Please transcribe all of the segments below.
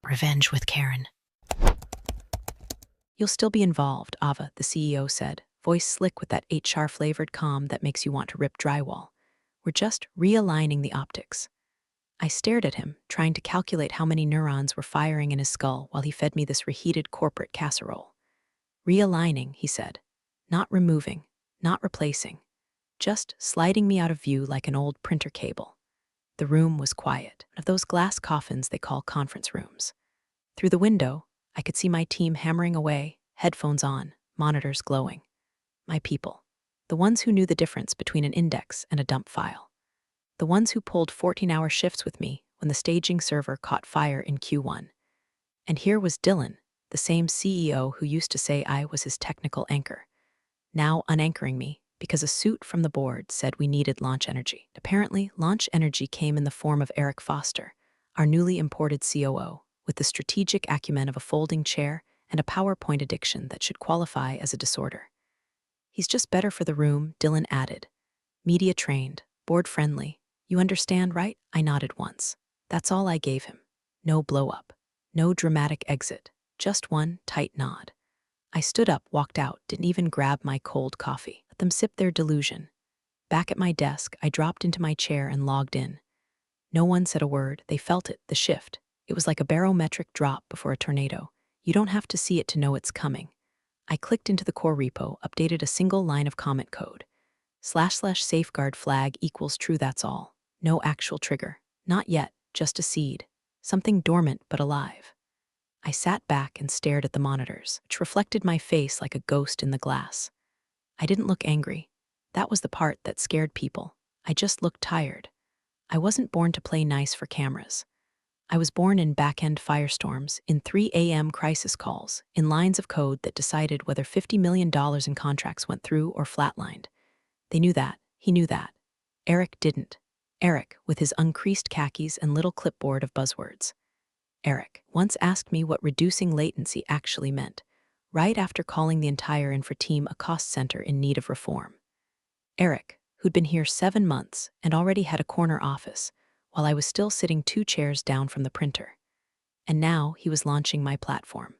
Revenge with Karen. You'll still be involved, Ava, the CEO said, voice slick with that HR-flavored calm that makes you want to rip drywall. We're just realigning the optics. I stared at him, trying to calculate how many neurons were firing in his skull while he fed me this reheated corporate casserole. Realigning, he said. Not removing, not replacing. Just sliding me out of view like an old printer cable. The room was quiet, one of those glass coffins they call conference rooms. Through the window, I could see my team hammering away, headphones on, monitors glowing. My people. The ones who knew the difference between an index and a dump file. The ones who pulled 14-hour shifts with me when the staging server caught fire in Q1. And here was Dylan, the same CEO who used to say I was his technical anchor, now unanchoring me because a suit from the board said we needed launch energy. Apparently, launch energy came in the form of Eric Foster, our newly imported COO, with the strategic acumen of a folding chair and a PowerPoint addiction that should qualify as a disorder. He's just better for the room, Dylan added. Media trained, board friendly. You understand, right? I nodded once. That's all I gave him. No blow up. No dramatic exit. Just one tight nod. I stood up, walked out, didn't even grab my cold coffee. Let them sip their delusion. Back at my desk, I dropped into my chair and logged in. No one said a word. They felt it, the shift. It was like a barometric drop before a tornado. You don't have to see it to know it's coming. I clicked into the core repo, updated a single line of comment code. //safeguard flag equals true, that's all. No actual trigger. Not yet, just a seed. Something dormant but alive. I sat back and stared at the monitors, which reflected my face like a ghost in the glass. I didn't look angry. That was the part that scared people. I just looked tired. I wasn't born to play nice for cameras. I was born in back-end firestorms, in 3 a.m. crisis calls, in lines of code that decided whether $50 million in contracts went through or flatlined. They knew that. He knew that. Eric didn't. Eric, with his uncreased khakis and little clipboard of buzzwords. Eric once asked me what reducing latency actually meant, right after calling the entire infra team a cost center in need of reform. Eric, who'd been here 7 months and already had a corner office, while I was still sitting 2 chairs down from the printer. And now he was launching my platform.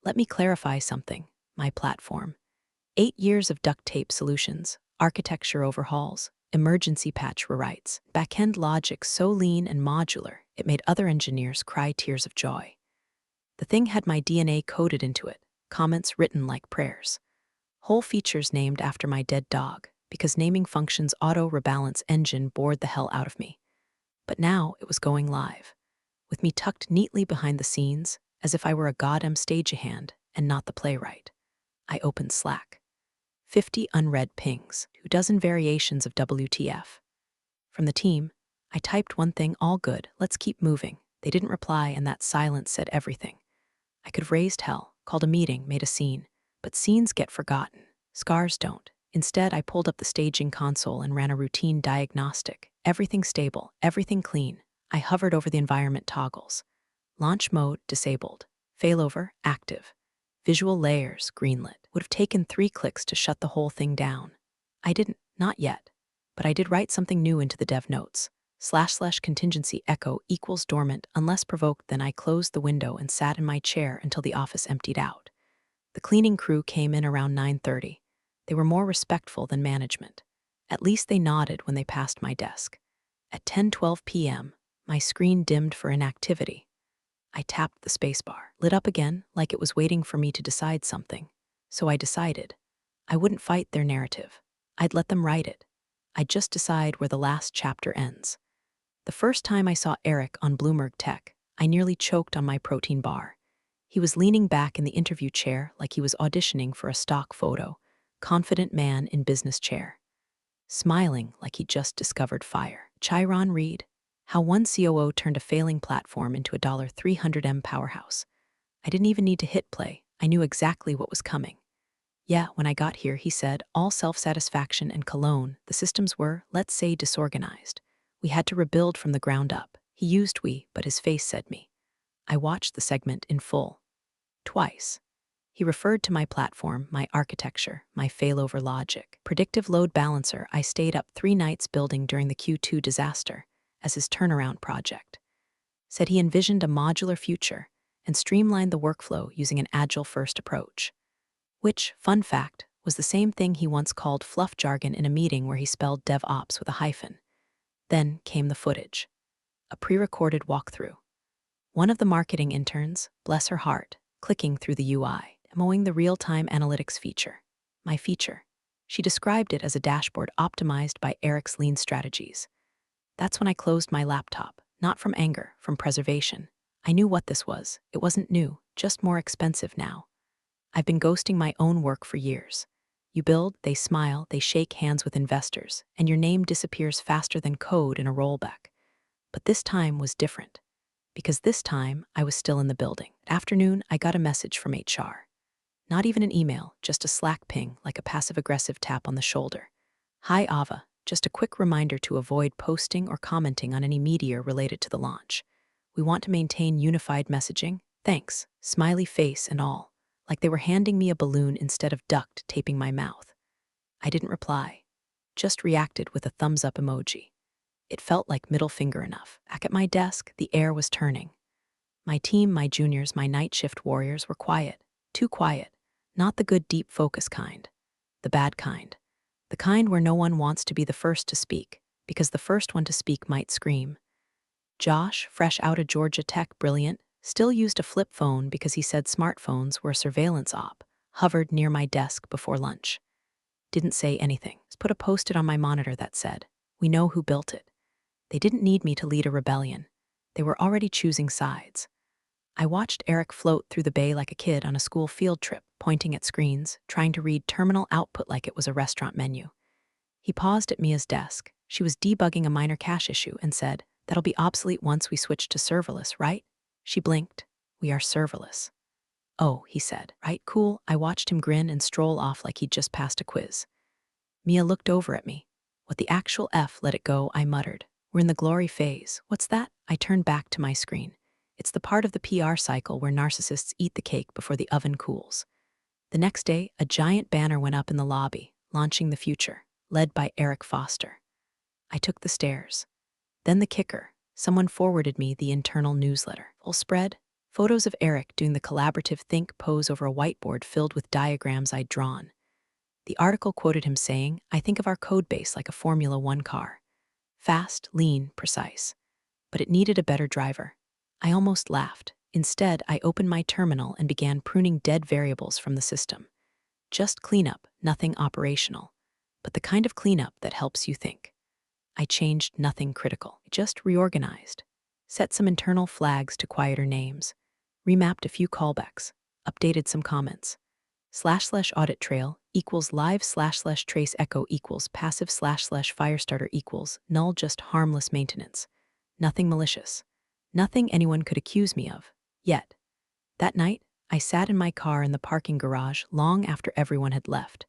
Let me clarify something. My platform. 8 years of duct tape solutions, architecture overhauls, emergency patch rewrites, back-end logic so lean and modular it made other engineers cry tears of joy. The thing had my DNA coded into it, comments written like prayers. Whole features named after my dead dog, because naming functions auto-rebalance engine bored the hell out of me. But now it was going live, with me tucked neatly behind the scenes, as if I were a goddamn stagehand and not the playwright. I opened Slack. 50 unread pings, 2 dozen variations of WTF. From the team, I typed one thing, all good, let's keep moving. They didn't reply, and that silence said everything. I could have raised hell, called a meeting, made a scene, but scenes get forgotten. Scars don't. Instead, I pulled up the staging console and ran a routine diagnostic. Everything stable, everything clean. I hovered over the environment toggles. Launch mode, disabled. Failover, active. Visual layers, greenlit. Would have taken 3 clicks to shut the whole thing down. I didn't, not yet. But I did write something new into the dev notes. / contingency echo equals dormant unless provoked. Then I closed the window and sat in my chair until the office emptied out. The cleaning crew came in around 9:30. They were more respectful than management. At least they nodded when they passed my desk. At 10:12 p.m., my screen dimmed for inactivity. I tapped the spacebar, lit up again like it was waiting for me to decide something. So I decided. I wouldn't fight their narrative. I'd let them write it. I'd just decide where the last chapter ends. The first time I saw Eric on Bloomberg Tech, I nearly choked on my protein bar. He was leaning back in the interview chair like he was auditioning for a stock photo, confident man in business chair. Smiling like he'd just discovered fire. Chiron Reed, how one COO turned a failing platform into a $300M powerhouse. I didn't even need to hit play. I knew exactly what was coming. Yeah, when I got here, he said, all self-satisfaction and cologne, the systems were, let's say, disorganized. We had to rebuild from the ground up. He used we, but his face said me. I watched the segment in full. Twice. He referred to my platform, my architecture, my failover logic. Predictive load balancer I stayed up 3 nights building during the Q2 disaster as his turnaround project. said he envisioned a modular future and streamlined the workflow using an agile-first approach. Which, fun fact, was the same thing he once called fluff jargon in a meeting where he spelled DevOps with a hyphen. Then came the footage. A pre-recorded walkthrough. One of the marketing interns, bless her heart, clicking through the UI, demoing the real-time analytics feature. My feature. She described it as a dashboard optimized by Eric's lean strategies. That's when I closed my laptop, not from anger, from preservation. I knew what this was. It wasn't new, just more expensive now. I've been ghosting my own work for years. You build, they smile, they shake hands with investors, and your name disappears faster than code in a rollback. But this time was different. Because this time, I was still in the building. That afternoon, I got a message from HR. Not even an email, just a Slack ping, like a passive-aggressive tap on the shoulder. Hi, Ava. Just a quick reminder to avoid posting or commenting on any media related to the launch. We want to maintain unified messaging. Thanks. Smiley face and all. Like they were handing me a balloon instead of duct taping my mouth. I didn't reply. Just reacted with a thumbs-up emoji. It felt like middle finger enough. Back at my desk, the air was turning. My team, my juniors, my night shift warriors were quiet. Too quiet. Not the good deep focus kind. The bad kind. The kind where no one wants to be the first to speak, because the first one to speak might scream. Josh, fresh out of Georgia Tech, brilliant, still used a flip phone because he said smartphones were a surveillance op, hovered near my desk before lunch. Didn't say anything. Just put a post-it on my monitor that said, "We know who built it." They didn't need me to lead a rebellion. They were already choosing sides. I watched Eric float through the bay like a kid on a school field trip, pointing at screens, trying to read terminal output like it was a restaurant menu. He paused at Mia's desk. She was debugging a minor cache issue and said, "That'll be obsolete once we switch to serverless, right?" She blinked. "We are serverless." "Oh," he said. "Right, cool." I watched him grin and stroll off like he'd just passed a quiz. Mia looked over at me. "What the actual F, let it go," I muttered. "We're in the glory phase." "What's that?" I turned back to my screen. It's the part of the PR cycle where narcissists eat the cake before the oven cools. The next day, a giant banner went up in the lobby, launching the future, led by Eric Foster. I took the stairs. Then the kicker. Someone forwarded me the internal newsletter. Full spread, photos of Eric doing the collaborative think pose over a whiteboard filled with diagrams I'd drawn. The article quoted him saying, "I think of our code base like a Formula One car. Fast, lean, precise. But it needed a better driver." I almost laughed. Instead, I opened my terminal and began pruning dead variables from the system. Just cleanup, nothing operational. But the kind of cleanup that helps you think. I changed nothing critical. I just reorganized. Set some internal flags to quieter names. Remapped a few callbacks. Updated some comments. / audit trail equals live / trace echo equals passive / firestarter equals null, just harmless maintenance. Nothing malicious. Nothing anyone could accuse me of. Yet. That night, I sat in my car in the parking garage long after everyone had left.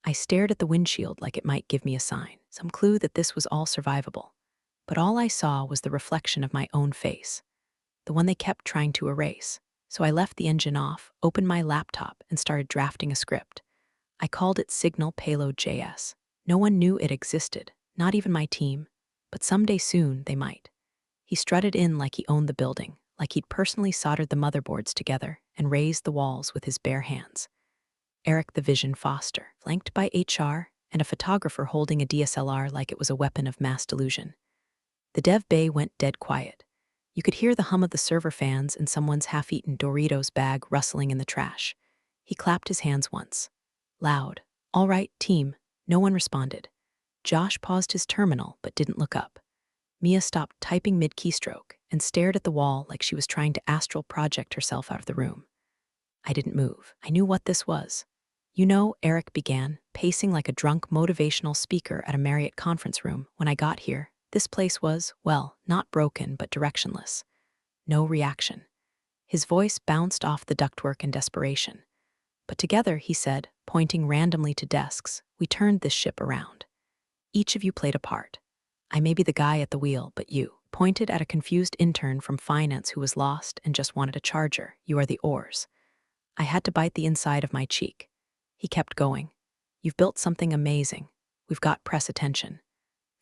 I stared at the windshield like it might give me a sign, some clue that this was all survivable. But all I saw was the reflection of my own face, the one they kept trying to erase. So I left the engine off, opened my laptop, and started drafting a script. I called it Signal Payload JS. No one knew it existed, not even my team, but someday soon they might. He strutted in like he owned the building, like he'd personally soldered the motherboards together and raised the walls with his bare hands. Eric the Vision Foster, flanked by HR and a photographer holding a DSLR like it was a weapon of mass delusion. The dev bay went dead quiet. You could hear the hum of the server fans and someone's half-eaten Doritos bag rustling in the trash. He clapped his hands once. Loud. "All right, team." No one responded. Josh paused his terminal but didn't look up. Mia stopped typing mid-keystroke and stared at the wall like she was trying to astral project herself out of the room. I didn't move. I knew what this was. "You know," Eric began, pacing like a drunk motivational speaker at a Marriott conference room, "when I got here, this place was, well, not broken but directionless." No reaction. His voice bounced off the ductwork in desperation. "But together," he said, pointing randomly to desks, "we turned this ship around. Each of you played a part. I may be the guy at the wheel, but you," pointed at a confused intern from finance who was lost and just wanted a charger, "you are the oars." I had to bite the inside of my cheek. He kept going. "You've built something amazing. We've got press attention.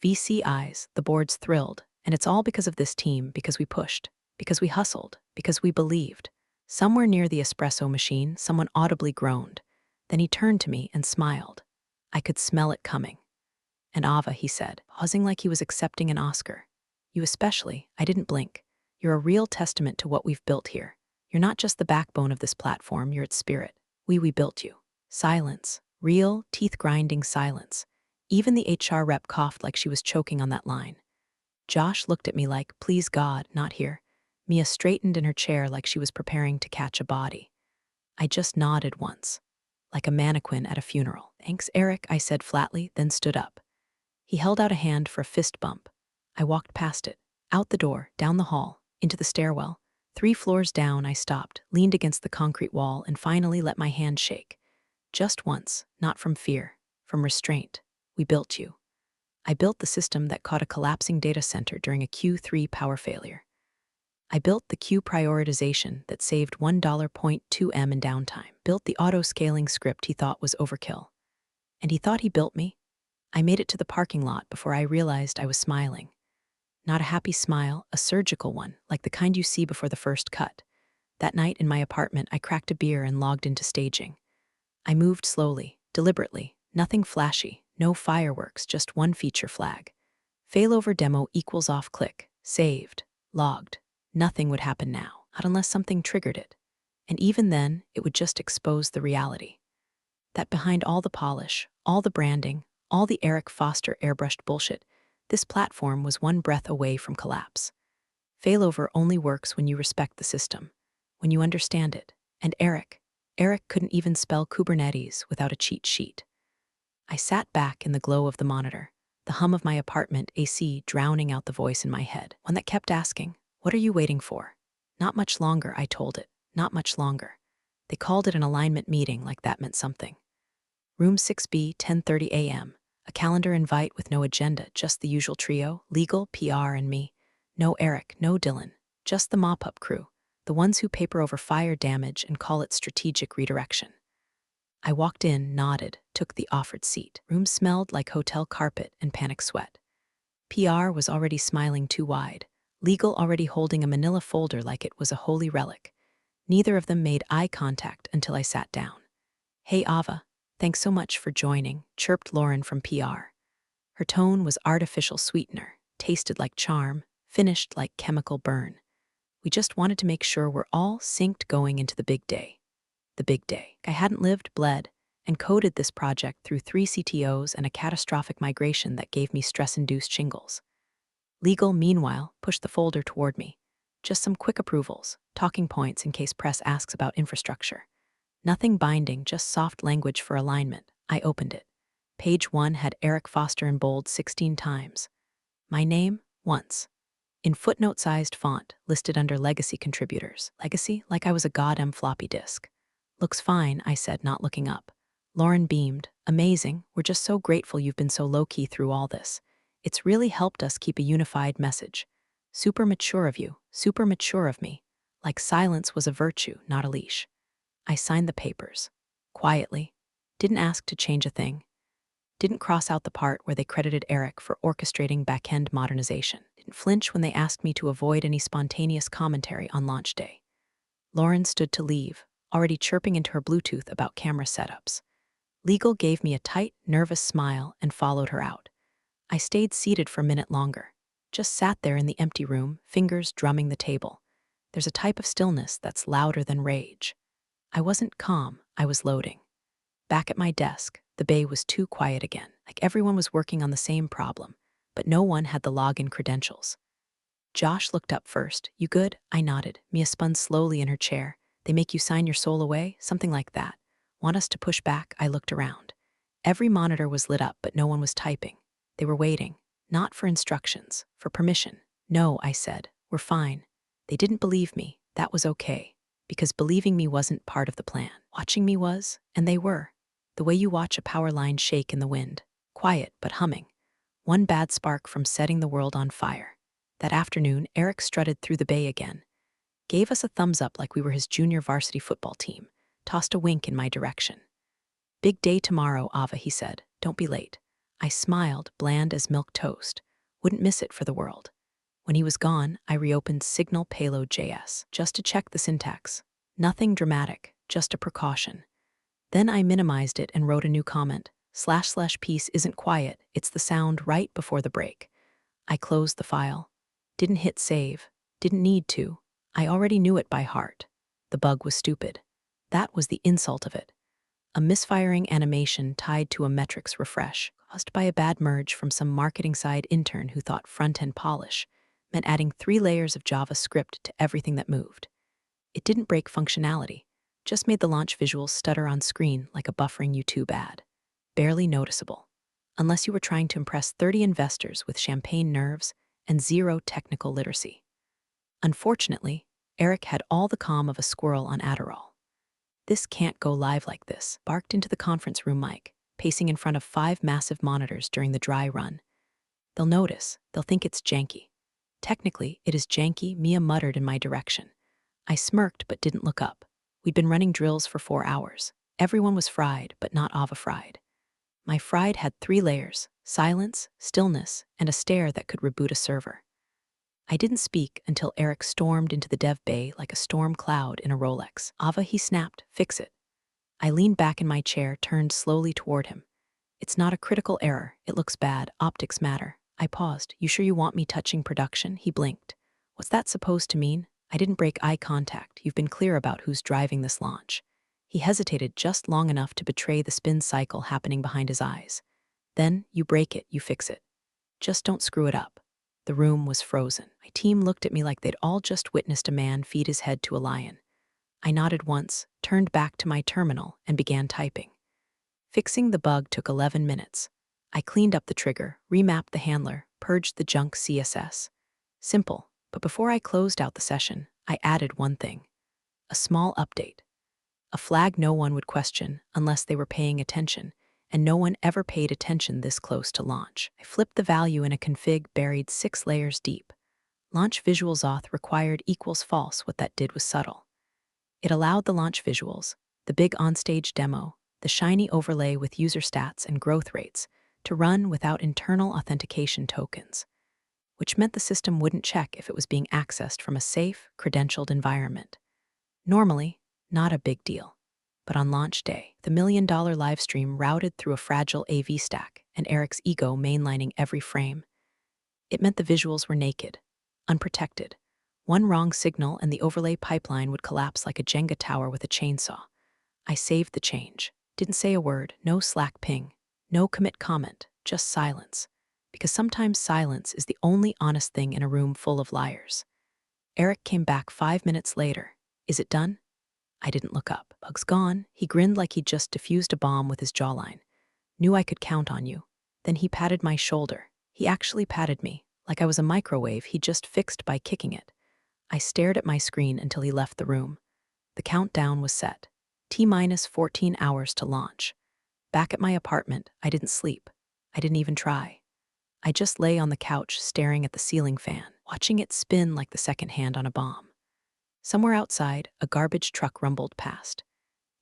VC eyes, the board's thrilled, and it's all because of this team, because we pushed. Because we hustled, because we believed. Somewhere near the espresso machine, someone audibly groaned. Then he turned to me and smiled. I could smell it coming. "And Ava," he said, pausing like he was accepting an Oscar. "You especially," I didn't blink. "You're a real testament to what we've built here. You're not just the backbone of this platform, you're its spirit. We built you." Silence. Real, teeth-grinding silence. Even the HR rep coughed like she was choking on that line. Josh looked at me like, "Please God, not here." Mia straightened in her chair like she was preparing to catch a body. I just nodded once, like a mannequin at a funeral. "Thanks, Eric," I said flatly, then stood up. He held out a hand for a fist bump. I walked past it, out the door, down the hall, into the stairwell. 3 floors down, I stopped, leaned against the concrete wall, and finally let my hand shake. Just once, not from fear, from restraint. We built you. I built the system that caught a collapsing data center during a Q3 power failure. I built the queue prioritization that saved $1.2 in downtime. Built the auto-scaling script he thought was overkill. And he thought he built me? I made it to the parking lot before I realized I was smiling. Not a happy smile, a surgical one, like the kind you see before the first cut. That night in my apartment, I cracked a beer and logged into staging. I moved slowly, deliberately, nothing flashy, no fireworks, just one feature flag. Failover demo equals off click, saved, logged. Nothing would happen now, not unless something triggered it. And even then, it would just expose the reality. That behind all the polish, all the branding, all the Eric Foster airbrushed bullshit, this platform was one breath away from collapse. Failover only works when you respect the system, when you understand it. And Eric couldn't even spell Kubernetes without a cheat sheet. I sat back in the glow of the monitor, the hum of my apartment AC drowning out the voice in my head, one that kept asking, "What are you waiting for?" "Not much longer," I told it, "not much longer." They called it an alignment meeting like that meant something. Room 6B, 10:30 a.m., a calendar invite with no agenda, just the usual trio, legal, PR, and me. No Eric, no Dylan, just the mop-up crew, the ones who paper over fire damage and call it strategic redirection. I walked in, nodded, took the offered seat. Room smelled like hotel carpet and panic sweat. PR was already smiling too wide, legal already holding a manila folder like it was a holy relic. Neither of them made eye contact until I sat down. "Hey, Ava, thanks so much for joining," chirped Lauren from PR. Her tone was artificial sweetener, tasted like charm, finished like chemical burn. "We just wanted to make sure we're all synced going into the big day." The big day. I hadn't lived, bled, and coded this project through 3 CTOs and a catastrophic migration that gave me stress-induced shingles. Legal, meanwhile, pushed the folder toward me. Just some quick approvals, talking points in case press asks about infrastructure. Nothing binding, just soft language for alignment. I opened it. Page 1 had Eric Foster in bold 16 times. My name, once. In footnote-sized font, listed under legacy contributors. Legacy, like I was a goddamn floppy disk. "Looks fine," I said, not looking up. Lauren beamed. "Amazing. We're just so grateful you've been so low-key through all this. It's really helped us keep a unified message. Super mature of you, super mature of me. Like silence was a virtue, not a leash." I signed the papers. Quietly. Didn't ask to change a thing. Didn't cross out the part where they credited Eric for orchestrating back-end modernization. Didn't flinch when they asked me to avoid any spontaneous commentary on launch day. Lauren stood to leave, already chirping into her Bluetooth about camera setups. Legal gave me a tight, nervous smile and followed her out. I stayed seated for a minute longer. Just sat there in the empty room, fingers drumming the table. There's a type of stillness that's louder than rage. I wasn't calm, I was loading. Back at my desk, the bay was too quiet again, like everyone was working on the same problem, but no one had the login credentials. Josh looked up first. "You good?" I nodded. Mia spun slowly in her chair. "They make you sign your soul away?" Something like that. "Want us to push back?" I looked around. Every monitor was lit up, but no one was typing. They were waiting. Not for instructions, for permission. "No," I said. "We're fine." They didn't believe me. That was okay. Because believing me wasn't part of the plan. Watching me was, and they were. The way you watch a power line shake in the wind. Quiet, but humming. One bad spark from setting the world on fire. That afternoon, Eric strutted through the bay again. Gave us a thumbs up like we were his junior varsity football team. Tossed a wink in my direction. "Big day tomorrow, Ava," he said. "Don't be late." I smiled, bland as milk toast. Wouldn't miss it for the world. When he was gone, I reopened Signal Payload.js just to check the syntax. Nothing dramatic, just a precaution. Then I minimized it and wrote a new comment. / piece isn't quiet, it's the sound right before the break. I closed the file. Didn't hit save. Didn't need to. I already knew it by heart. The bug was stupid. That was the insult of it. A misfiring animation tied to a metrics refresh, caused by a bad merge from some marketing side intern who thought front-end polish meant adding 3 layers of JavaScript to everything that moved. It didn't break functionality, just made the launch visuals stutter on screen like a buffering YouTube ad. Barely noticeable, unless you were trying to impress 30 investors with champagne nerves and 0 technical literacy. Unfortunately, Eric had all the calm of a squirrel on Adderall. "This can't go live like this," barked into the conference room mic, pacing in front of 5 massive monitors during the dry run. "They'll notice. They'll think it's janky." "Technically, it is janky," Mia muttered in my direction. I smirked but didn't look up. We'd been running drills for 4 hours. Everyone was fried, but not Ava fried. My fried had 3 layers: silence, stillness, and a stare that could reboot a server. I didn't speak until Eric stormed into the dev bay like a storm cloud in a Rolex. "Ava," he snapped, "fix it." I leaned back in my chair, turned slowly toward him. "It's not a critical error. It looks bad. Optics matter." I paused. "You sure you want me touching production?" He blinked. "What's that supposed to mean?" I didn't break eye contact. "You've been clear about who's driving this launch." He hesitated just long enough to betray the spin cycle happening behind his eyes. "Then, you break it, you fix it. Just don't screw it up." The room was frozen. My team looked at me like they'd all just witnessed a man feed his head to a lion. I nodded once, turned back to my terminal, and began typing. Fixing the bug took 11 minutes. I cleaned up the trigger, remapped the handler, purged the junk CSS. Simple, but before I closed out the session, I added one thing. A small update. A flag no one would question unless they were paying attention, and no one ever paid attention this close to launch. I flipped the value in a config buried 6 layers deep. Launch visuals auth required equals false. What that did was subtle. It allowed the launch visuals, the big onstage demo, the shiny overlay with user stats and growth rates, to run without internal authentication tokens, which meant the system wouldn't check if it was being accessed from a safe, credentialed environment. Normally, not a big deal. But on launch day, the $1 million livestream routed through a fragile AV stack and Eric's ego mainlining every frame. It meant the visuals were naked, unprotected. One wrong signal and the overlay pipeline would collapse like a Jenga tower with a chainsaw. I saved the change. Didn't say a word, no Slack ping, no commit comment, just silence. Because sometimes silence is the only honest thing in a room full of liars. Eric came back 5 minutes later. "Is it done?" I didn't look up. "Bug's gone." He grinned like he'd just defused a bomb with his jawline. "Knew I could count on you." Then he patted my shoulder. He actually patted me, like I was a microwave he'd just fixed by kicking it. I stared at my screen until he left the room. The countdown was set. T-minus 14 hours to launch. Back at my apartment, I didn't sleep. I didn't even try. I just lay on the couch staring at the ceiling fan, watching it spin like the second hand on a bomb. Somewhere outside, a garbage truck rumbled past.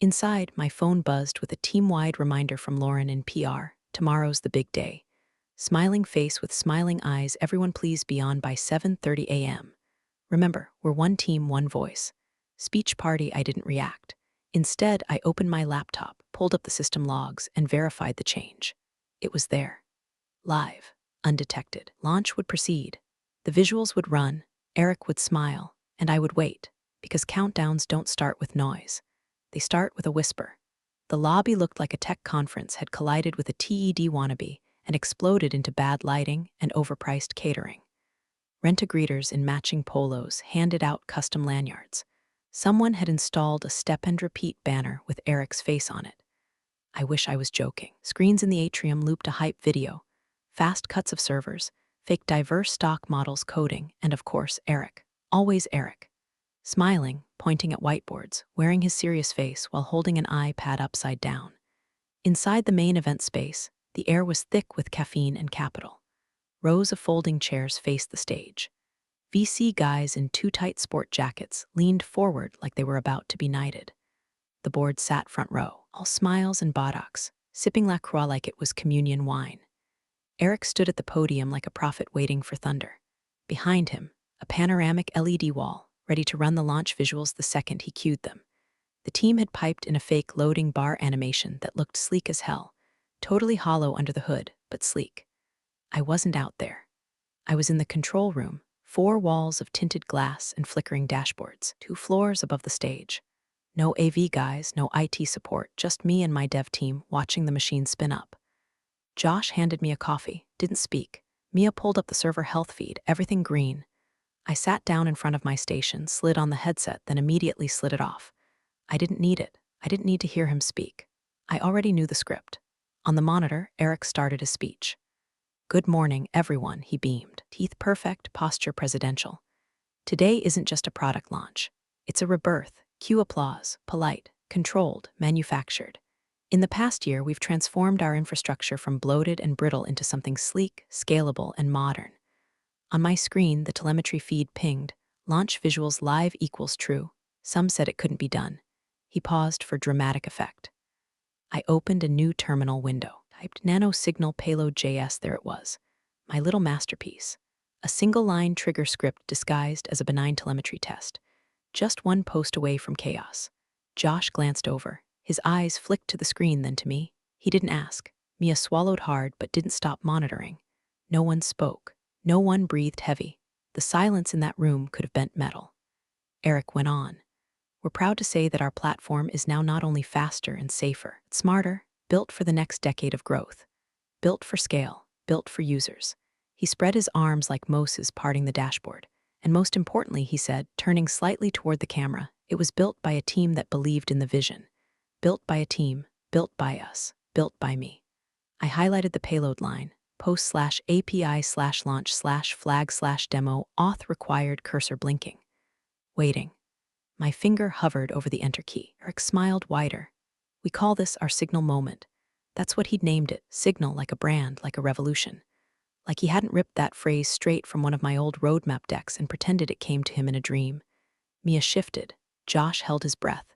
Inside, my phone buzzed with a team-wide reminder from Lauren in PR. "Tomorrow's the big day." Smiling face with smiling eyes, "Everyone please be on by 7:30 a.m. Remember, we're one team, one voice." Speech party. I didn't react. Instead, I opened my laptop, pulled up the system logs, and verified the change. It was there. Live. Undetected. Launch would proceed. The visuals would run, Eric would smile, and I would wait, because countdowns don't start with noise. They start with a whisper. The lobby looked like a tech conference had collided with a TED wannabe and exploded into bad lighting and overpriced catering. Rent-a-greeters in matching polos handed out custom lanyards. Someone had installed a step-and-repeat banner with Eric's face on it. I wish I was joking. Screens in the atrium looped a hype video, fast cuts of servers, fake diverse stock models coding, and of course, Eric. Always Eric. Smiling, pointing at whiteboards, wearing his serious face while holding an iPad upside down. Inside the main event space, the air was thick with caffeine and capital. Rows of folding chairs faced the stage. VC guys in too tight sport jackets leaned forward like they were about to be knighted. The board sat front row, all smiles and buttocks, sipping La Croix like it was communion wine. Eric stood at the podium like a prophet waiting for thunder. Behind him, a panoramic LED wall, ready to run the launch visuals the second he cued them. The team had piped in a fake loading bar animation that looked sleek as hell, totally hollow under the hood, but sleek. I wasn't out there. I was in the control room, 4 walls of tinted glass and flickering dashboards, 2 floors above the stage. No AV guys, no IT support, just me and my dev team watching the machine spin up. Josh handed me a coffee, didn't speak. Mia pulled up the server health feed, everything green. I sat down in front of my station, slid on the headset, then immediately slid it off. I didn't need it. I didn't need to hear him speak. I already knew the script. On the monitor, Eric started his speech. "Good morning, everyone," he beamed. Teeth perfect, posture presidential. "Today isn't just a product launch. It's a rebirth. Cue applause, polite, controlled, manufactured. In the past year, we've transformed our infrastructure from bloated and brittle into something sleek, scalable, and modern." On my screen, the telemetry feed pinged, "Launch visuals live equals true." Some said it couldn't be done. He paused for dramatic effect. I opened a new terminal window, typed nano signal payload JS. There it was, my little masterpiece. A single-line trigger script disguised as a benign telemetry test. Just one post away from chaos. Josh glanced over. His eyes flicked to the screen, then to me. He didn't ask. Mia swallowed hard but didn't stop monitoring. No one spoke. No one breathed heavy. The silence in that room could have bent metal. Eric went on. "We're proud to say that our platform is now not only faster and safer, but smarter, built for the next decade of growth. Built for scale, built for users." He spread his arms like Moses parting the dashboard. And most importantly, he said, turning slightly toward the camera, "It was built by a team that believed in the vision. Built by a team, built by us, built by me." I highlighted the payload line, post/API/launch/flag/demo, auth required, cursor blinking. Waiting. My finger hovered over the enter key. Eric smiled wider. "We call this our signal moment." That's what he'd named it, signal, like a brand, like a revolution. Like he hadn't ripped that phrase straight from one of my old roadmap decks and pretended it came to him in a dream. Mia shifted. Josh held his breath.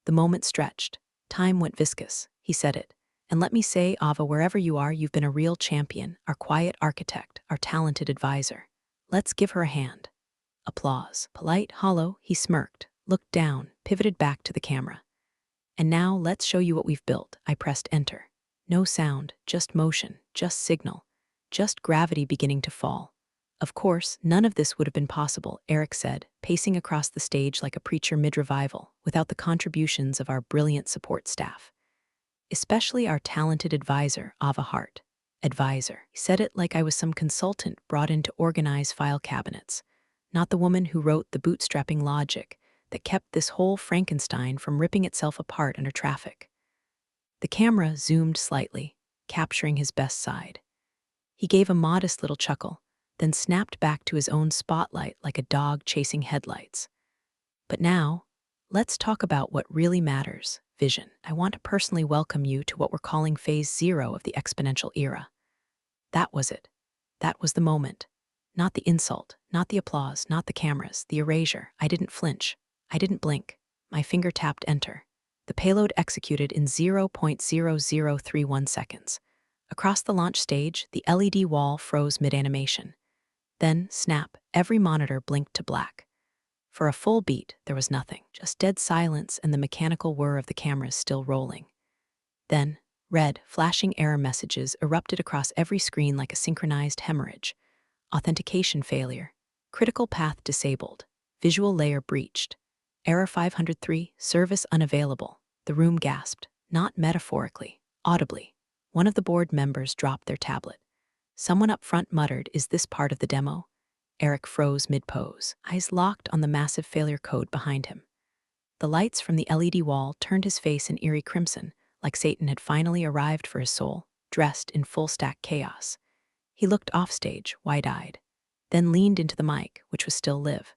The moment stretched. Time went viscous. He said it. "And let me say, Ava, wherever you are, you've been a real champion, our quiet architect, our talented advisor. Let's give her a hand." Applause. Polite, hollow, he smirked, looked down, pivoted back to the camera. "And now let's show you what we've built." I pressed enter. No sound, just motion, just signal, just gravity beginning to fall. "Of course, none of this would have been possible," Eric said, pacing across the stage like a preacher mid-revival, "without the contributions of our brilliant support staff. Especially our talented advisor, Ava Hart." Advisor. He said it like I was some consultant brought in to organize file cabinets, not the woman who wrote the bootstrapping logic that kept this whole Frankenstein from ripping itself apart under traffic. The camera zoomed slightly, capturing his best side. He gave a modest little chuckle, then snapped back to his own spotlight like a dog chasing headlights. "But now, let's talk about what really matters, vision. I want to personally welcome you to what we're calling Phase 0 of the exponential era." That was it. That was the moment. Not the insult, not the applause, not the cameras, the erasure. I didn't flinch. I didn't blink. My finger tapped enter. The payload executed in 0.0031 seconds. Across the launch stage, the LED wall froze mid-animation. Then, snap, every monitor blinked to black. For a full beat, there was nothing, just dead silence and the mechanical whir of the cameras still rolling. Then, red, flashing error messages erupted across every screen like a synchronized hemorrhage. Authentication failure. Critical path disabled. Visual layer breached. Error 503, service unavailable. The room gasped, not metaphorically, audibly. One of the board members dropped their tablet. Someone up front muttered, "Is this part of the demo?" Eric froze mid-pose, eyes locked on the massive failure code behind him. The lights from the LED wall turned his face an eerie crimson, like Satan had finally arrived for his soul, dressed in full-stack chaos. He looked offstage, wide-eyed, then leaned into the mic, which was still live.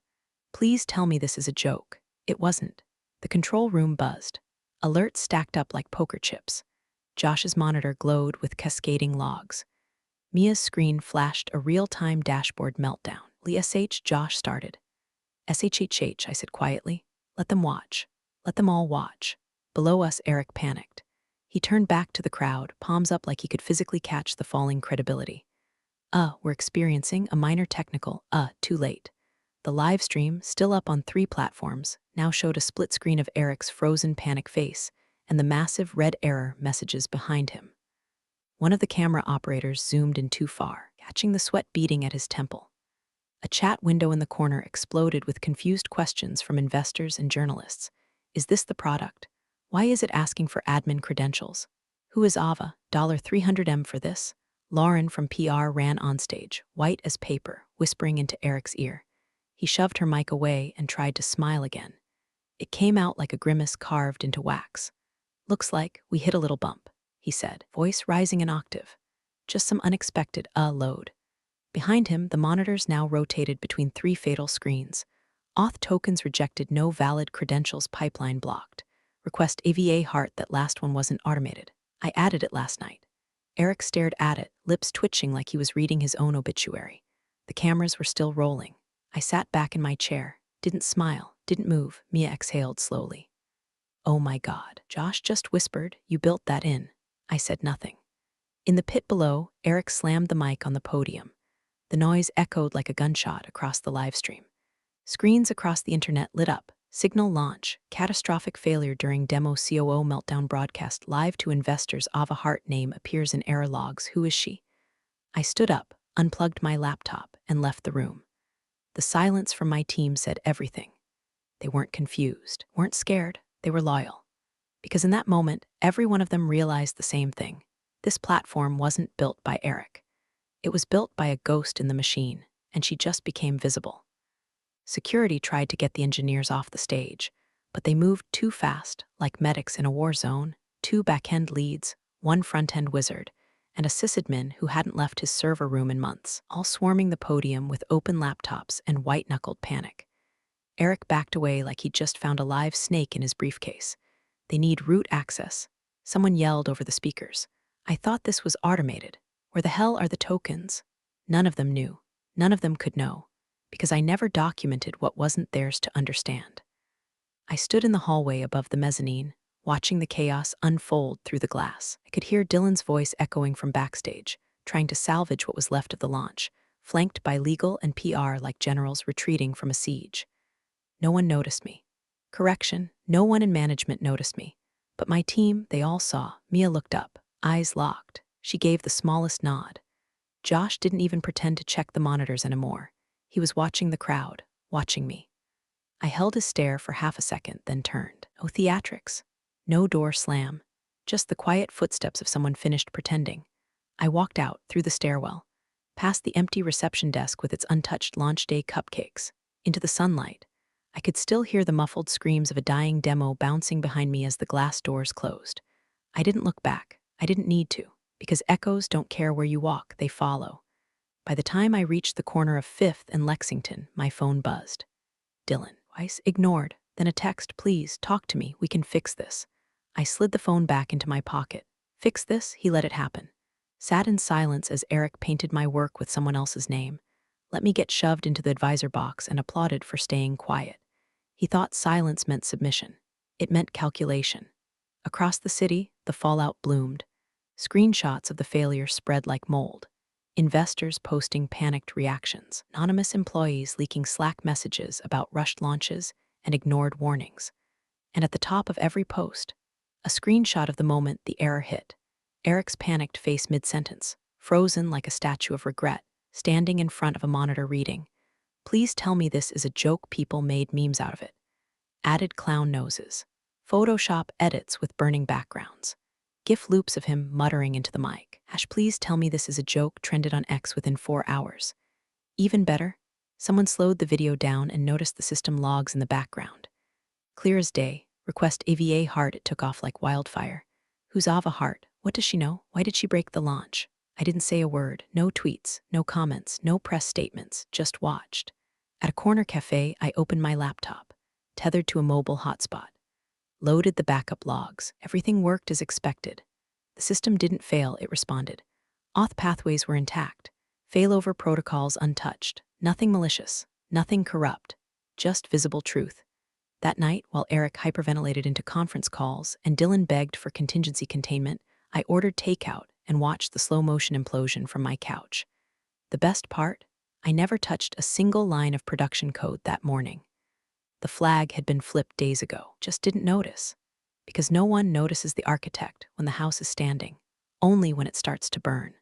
"Please tell me this is a joke." It wasn't. The control room buzzed. Alerts stacked up like poker chips. Josh's monitor glowed with cascading logs. Mia's screen flashed a real-time dashboard meltdown. "SH," Josh started. "SHHH," I said quietly. "Let them watch. Let them all watch." Below us, Eric panicked. He turned back to the crowd, palms up like he could physically catch the falling credibility. We're experiencing a minor technical, too late. The live stream, still up on 3 platforms, now showed a split screen of Eric's frozen panic face and the massive red error messages behind him. One of the camera operators zoomed in too far, catching the sweat beating at his temple. A chat window in the corner exploded with confused questions from investors and journalists. Is this the product? Why is it asking for admin credentials? Who is Ava? $300M for this? Lauren from PR ran onstage, white as paper, whispering into Eric's ear. He shoved her mic away and tried to smile again. It came out like a grimace carved into wax. Looks like we hit a little bump, he said, voice rising an octave. Just some unexpected load. Behind him, the monitors now rotated between 3 fatal screens. Auth tokens rejected, no valid credentials, pipeline blocked. Request AVA heart, that last one wasn't automated. I added it last night. Eric stared at it, lips twitching like he was reading his own obituary. The cameras were still rolling. I sat back in my chair, didn't smile, didn't move. Mia exhaled slowly. Oh my God, Josh just whispered, you built that in. I said nothing. In the pit below, Eric slammed the mic on the podium. The noise echoed like a gunshot across the live stream. Screens across the internet lit up. Signal launch, catastrophic failure during demo, COO meltdown broadcast live to investors. Ava Hart name appears in error logs. Who is she? I stood up, unplugged my laptop, and left the room. The silence from my team said everything. They weren't confused, weren't scared, they were loyal. Because in that moment, every one of them realized the same thing. This platform wasn't built by Eric. It was built by a ghost in the machine, and she just became visible. Security tried to get the engineers off the stage, but they moved too fast, like medics in a war zone. 2 back-end leads, 1 front-end wizard, and a sysadmin who hadn't left his server room in months, all swarming the podium with open laptops and white-knuckled panic. Eric backed away like he'd just found a live snake in his briefcase. They need root access. Someone yelled over the speakers. I thought this was automated. Where the hell are the tokens? None of them knew. None of them could know, because I never documented what wasn't theirs to understand. I stood in the hallway above the mezzanine, watching the chaos unfold through the glass. I could hear Dylan's voice echoing from backstage, trying to salvage what was left of the launch, flanked by legal and PR like generals retreating from a siege. No one noticed me. Correction, no one in management noticed me. But my team, they all saw. Mia looked up, eyes locked. She gave the smallest nod. Josh didn't even pretend to check the monitors anymore. He was watching the crowd, watching me. I held his stare for half a second, then turned. No theatrics. No door slam. Just the quiet footsteps of someone finished pretending. I walked out, through the stairwell, past the empty reception desk with its untouched launch day cupcakes, into the sunlight. I could still hear the muffled screams of a dying demo bouncing behind me as the glass doors closed. I didn't look back. I didn't need to, because echoes don't care where you walk, they follow. By the time I reached the corner of 5th and Lexington, my phone buzzed. Dylan. Twice ignored, then a text, please, talk to me, we can fix this. I slid the phone back into my pocket. Fix this? He let it happen. Sat in silence as Eric painted my work with someone else's name. Let me get shoved into the advisor box and applauded for staying quiet. He thought silence meant submission. It meant calculation. Across the city, the fallout bloomed. Screenshots of the failure spread like mold. Investors posting panicked reactions. Anonymous employees leaking Slack messages about rushed launches and ignored warnings. And at the top of every post, a screenshot of the moment the error hit. Eric's panicked face mid-sentence, frozen like a statue of regret, standing in front of a monitor reading. Please tell me this is a joke. People made memes out of it. Added clown noses. Photoshop edits with burning backgrounds. GIF loops of him muttering into the mic. Please tell me this is a joke trended on X within 4 hours. Even better, someone slowed the video down and noticed the system logs in the background. Clear as day, request AVA heart, it took off like wildfire. Who's Ava Hart? What does she know? Why did she break the launch? I didn't say a word, no tweets, no comments, no press statements, just watched. At a corner cafe, I opened my laptop, tethered to a mobile hotspot. Loaded the backup logs. Everything worked as expected. The system didn't fail, it responded. Auth pathways were intact. Failover protocols untouched. Nothing malicious. Nothing corrupt. Just visible truth. That night, while Eric hyperventilated into conference calls and Dylan begged for contingency containment, I ordered takeout and watched the slow-motion implosion from my couch. The best part? I never touched a single line of production code that morning. The flag had been flipped days ago, just didn't notice. Because no one notices the architect when the house is standing, only when it starts to burn.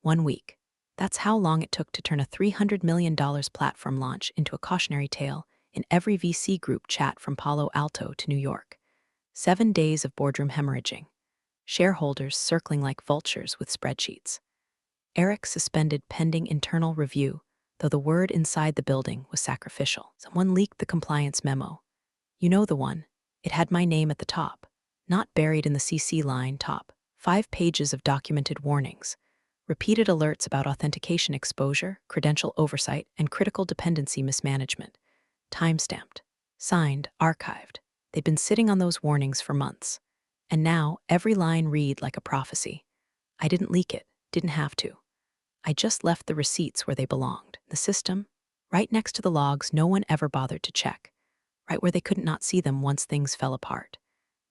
1 week. That's how long it took to turn a $300 million platform launch into a cautionary tale in every VC group chat from Palo Alto to New York. 7 days of boardroom hemorrhaging. Shareholders circling like vultures with spreadsheets. Eric suspended pending internal review, though the word inside the building was sacrificial. Someone leaked the compliance memo. You know the one. It had my name at the top, not buried in the CC line top. 5 pages of documented warnings. Repeated alerts about authentication exposure, credential oversight, and critical dependency mismanagement. Timestamped. Signed, archived. They'd been sitting on those warnings for months. And now, every line read like a prophecy. I didn't leak it, didn't have to. I just left the receipts where they belonged. The system, right next to the logs no one ever bothered to check. Right where they couldn't not see them once things fell apart.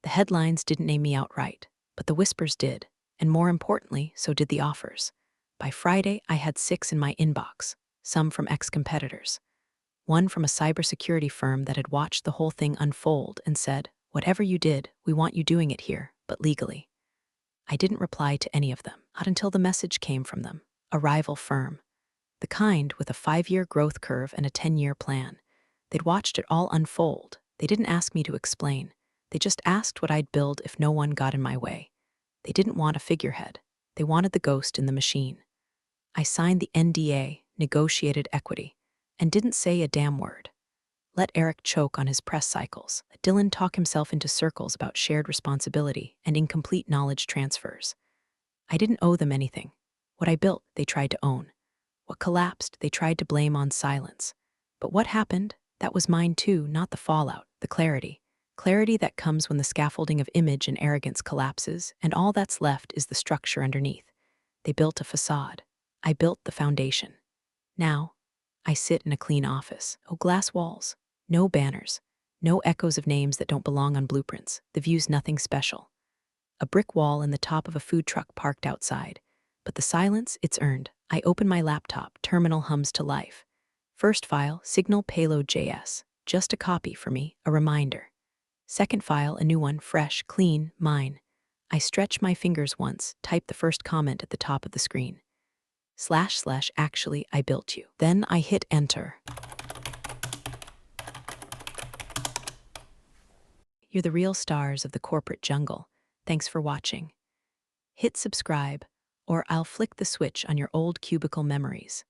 The headlines didn't name me outright, but the whispers did. And more importantly, so did the offers. By Friday, I had 6 in my inbox, some from ex-competitors. One from a cybersecurity firm that had watched the whole thing unfold and said, "Whatever you did, we want you doing it here, but legally." I didn't reply to any of them, not until the message came from them, a rival firm. The kind with a 5-year growth curve and a 10-year plan. They'd watched it all unfold. They didn't ask me to explain. They just asked what I'd build if no one got in my way. They didn't want a figurehead. They wanted the ghost in the machine. I signed the NDA, negotiated equity, and didn't say a damn word. Let Eric choke on his press cycles. Let Dylan talk himself into circles about shared responsibility and incomplete knowledge transfers. I didn't owe them anything. What I built, they tried to own. What collapsed, they tried to blame on silence. But what happened? That was mine too, not the fallout, the clarity. Clarity that comes when the scaffolding of image and arrogance collapses, and all that's left is the structure underneath. They built a facade. I built the foundation. Now, I sit in a clean office. No glass walls, no banners, no echoes of names that don't belong on blueprints. The view's nothing special. A brick wall and the top of a food truck parked outside. But the silence, it's earned. I open my laptop, terminal hums to life. First file, Signal Payload.js. Just a copy for me, a reminder. Second file, a new one, fresh, clean, mine. I stretch my fingers once, type the first comment at the top of the screen. / actually, I built you. Then I hit enter. You're the real stars of the corporate jungle. Thanks for watching. Hit subscribe, or I'll flick the switch on your old cubicle memories.